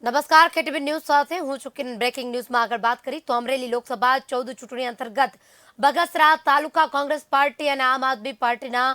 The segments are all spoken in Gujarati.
નમસ્કાર, કેટીવી ન્યૂઝ સાથે હું છું કિરણ। બ્રેકિંગ ન્યૂઝમાં આગળ વાત કરી તો અમરેલી લોકસભા 14 ચૂંટણી અંતર્ગત બગસરા તાલુકા કોંગ્રેસ પાર્ટી અને આમ આદમી પાર્ટીના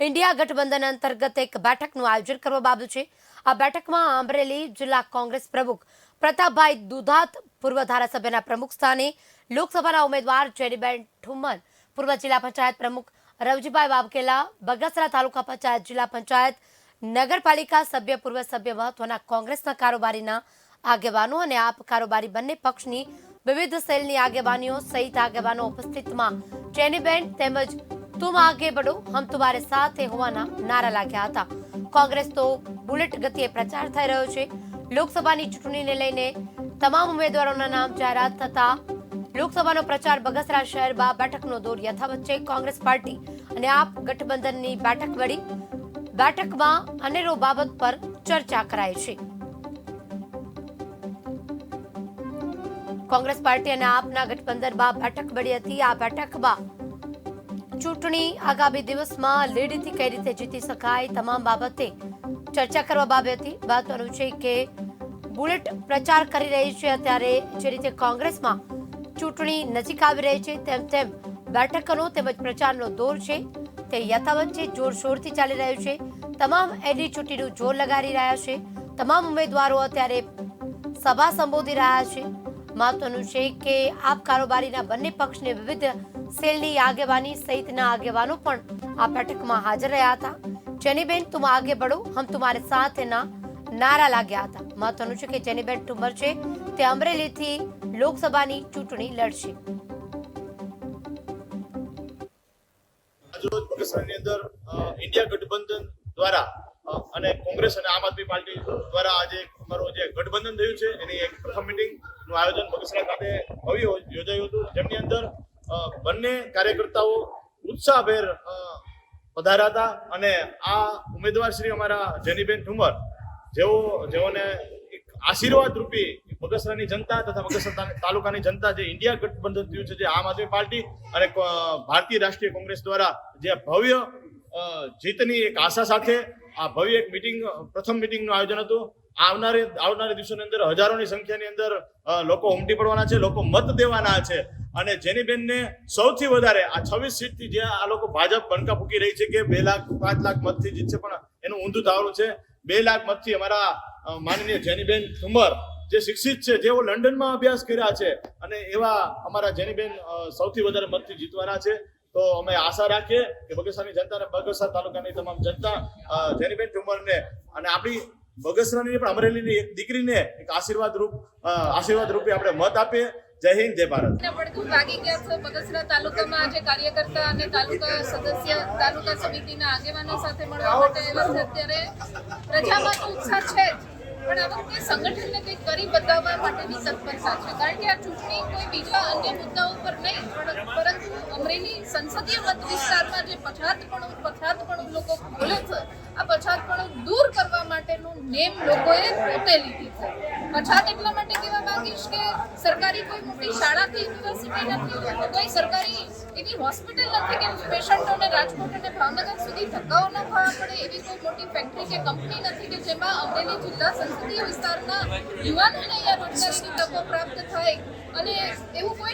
ઇન્ડિયા ગઠબંધન અંતર્ગત એક બેઠકનું આયોજન કરવામાં આવ્યું છે। આ બેઠકમાં અમરેલી જિલ્લા કોંગ્રેસ પ્રમુખ પ્રતાપભાઈ દુધાત, પૂર્વ ધારાસભ્યના પ્રમુખ સ્થાને લોકસભાના ઉમેદવાર જેનીબેન ઠુમ્મર, પૂર્વ જિલ્લા પંચાયત પ્રમુખ રવજીભાઈ વાવકેલા, બગસરા તાલુકા પંચાયત, જિલ્લા પંચાયત, નગરપાલિકા સભ્ય, પૂર્વ સભ્ય, મહત્વના કોંગ્રેસના કારોબારીના આગેવાનો અને આપ કારોબારી બંને પક્ષની વિવિધ સેલની આગેવાનીઓ સહિત આગેવાનો ઉપસ્થિતમાં જેનીબેન તેમજ તુમ આગે બઢો હમ તુમારે સાથ હોવાના નારા લાગ્યા હતા। કોંગ્રેસ તો બુલેટ ગતિએ પ્રચાર થઈ રહ્યો છે। લોકસભાની ચૂંટણીને લઈને તમામ ઉમેદવારોના નામ જાહેરાત થતા લોકસભાનો પ્રચાર બગસરા શહેરમાં બેઠકનો દોર યથાવત છે। કોંગ્રેસ પાર્ટી અને આપ ગઠબંધનની બેઠક વળી બેઠકમાં અનેરો બાબત પર ચર્ચા કરાઈ છે। કોંગ્રેસ પાર્ટી અને આપના ગઠબંધનમાં બેઠક મળી હતી। આ બેઠકમાં ચૂંટણી આગામી દિવસમાં લીડથી કઈ રીતે જીતી શકાય તમામ બાબતે ચર્ચા કરવામાં આવી હતી। મહત્વનું છે કે બુલેટ પ્રચાર કરી રહી છે। અત્યારે જે રીતે કોંગ્રેસમાં ચૂંટણી નજીક આવી રહી છે તેમ તેમ બેઠકોનો તેમજ પ્રચારનો દોર છે તે યથાવત છે, જોરશોરથી ચાલી રહ્યું છે। તમામ એડી ચૂંટણીનું જોર લગાડી રહ્યા છે। તમામ ઉમેદવારો અત્યારે સભા સંબોધી રહ્યા છે। મહત્વનું છે કે આપ કારોબારીના બંને પક્ષને વિવિધ સેલની આગેવાની સહિતના આગેવાનો પણ આ બેઠકમાં હાજર રહ્યા હતા। જેનીબેન તુમ આગે બઢો હમ તુમારે સાથના નારા લાગ્યા હતા। મહત્વનું છે કે જેનીબેન ઠુમ્મર છે તે અમરેલીથી લોકસભાની ચૂંટણી લડશે। બગસરાની અંદર ઇન્ડિયા ગઠબંધન દ્વારા અને કોંગ્રેસ અને આમ આદમી પાર્ટી દ્વારા આજે અમારું જે ગઠબંધન થયું છે એની એક પ્રથમ મિટિંગનું આયોજન બગસરા ખાતે ભવ્ય યોજાયું હતું, જેમની અંદર બંને કાર્યકર્તાઓ ઉત્સાહભેર પધાર્યા હતા અને આ ઉમેદવાર શ્રી અમારા જેનીબેન ઠુમ્મર જેઓને એક આશીર્વાદ રૂપી બગસરાની જનતા તથા બગસરા તાલુકાની જનતા જે ઇન્ડિયા ગઠબંધન થયું છે, જે આમ આદમી પાર્ટી અને ભારતીય રાષ્ટ્રીય કોંગ્રેસ દ્વારા જે ભવ્ય જીતની એક આશા સાથે આ ભવ્ય એક પ્રથમ મિટિંગનું આયોજન હતું। આવનારા દિવસોની અંદર હજારોની સંખ્યાની અંદર લોકો ઉમટી પડવાના છે, લોકો મત દેવાના છે અને જેનીબેનને સૌથી વધારે આ 26 સીટથી જે આ લોકો ભાજપ બણકા ફૂકી રહી છે કે 2 લાખ 5 લાખ મતથી જીતશે, પણ એનું ઊંધું ધારણું છે। 2 લાખ મતથી અમારા માનનીય જેનીબેન ઠુમ્મર જે શિક્ષિત છે, જેઓ લંડનમાં અભ્યાસ કર્યા છે અને એવા અમારા જેનીબેન સૌથી વધારે મતથી જીતવાના છે। તો અમે આશા રાખીએ કે બગસરાની જનતા અને બગસરા તાલુકાની તમામ જનતા જેનીબેન ઠુમ્મરને અને આપણી બગસરાની પણ અમરેલીની એક દીકરીને એક આશીર્વાદ રૂપે આપણે મત આપીએ। જય હિન્દ, જય ભારત। પડતું લાગી ગયા છે બગસરા તાલુકામાં આજે કાર્યકર્તા અને તાલુકા સદસ્ય, તાલુકા સમિતિના આગેવાનો સાથે મળવા માટે આવ્યા છે। અત્યારે પ્રજામાં તો ઉત્સાહ છે જ, પણ આ વખતે સંગઠનને કંઈક કરી બતાવવા માટેની તત્પરતા છે, કારણ કે આ ચૂંટણી કોઈ બીજા અન્ય મુદ્દાઓ પર નહીં પરંતુ અમરેલી સંસદીય મત વિસ્તારમાં જે પછાતપણું લોકો બોલે છે, આ પછાતપણું દૂર કરવા માટેનું નેમ લોકોએ પોતે લીધી છે। પછાત એટલા માટે કહેવા માંગીશ કે સરકારી કોઈ મોટી શાળા કે યુનિવર્સિટી નથી, કોઈ સરકારી એવી હોસ્પિટલ નથી કે પેશન્ટોને રાજકોટ અને ભાવનગર સુધી ધક્કાઓ ન ખાવા પડે, એવી કોઈ મોટી ફેક્ટરી કે કંપની નથી કે જેમાં અમરેલી જિલ્લા સંસદીય વિસ્તારના યુવાનોને અહીંયા રોજગારીની તકો પ્રાપ્ત થાય અને એવું કોઈ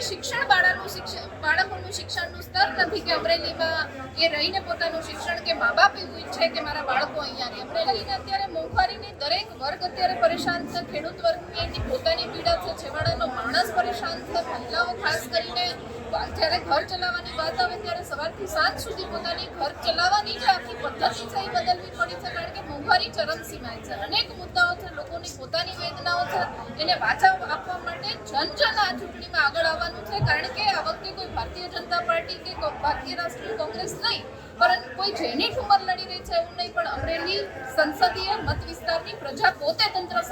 બાળકોનું શિક્ષણનું સ્તર નથી કે અમરેલીમાં એ રહીને પોતાનું શિક્ષણ કે મા બાપ એવું ઈચ્છે કે મારા બાળકો અહીંયા રહે। અમરેલીને અત્યારે મોંઘવારીની દરેક વર્ગ અત્યારે પરેશાન છે, ખેડૂત વર્ગની પોતાની પીડા છે, છેવાડાનો માણસ પરેશાન છે, મહિલાઓ ખાસ કરીને જ્યારે ઘર ચલાવવાની વાત આવે ત્યારે સવારથી સાંજ સુધી પોતાની ઘર ચલાવવાની જે આખી પદ્ધતિ છે એ બદલવી પડી છે, કારણ કે મોંઘવારી ચરમસીમાએ છે। અનેક મુદ્દાઓ છે, લોકોની પોતાની વેદનાઓ છે, એને વાચા આપવા માટે જન આ ચૂંટણીમાં આગળ આવવાનું છે, કારણ કે આ વખતે કોઈ ભારતીય જનતા પાર્ટી કે ભારતીય રાષ્ટ્રીય કોંગ્રેસ નહીં, પરંતુ કોઈ જેની ઠુમ્મર લડી રહી છે એવું નહીં, પણ અમરેલી સંસદીય મત વિસ્તારની પ્રજા પોતે તંત્ર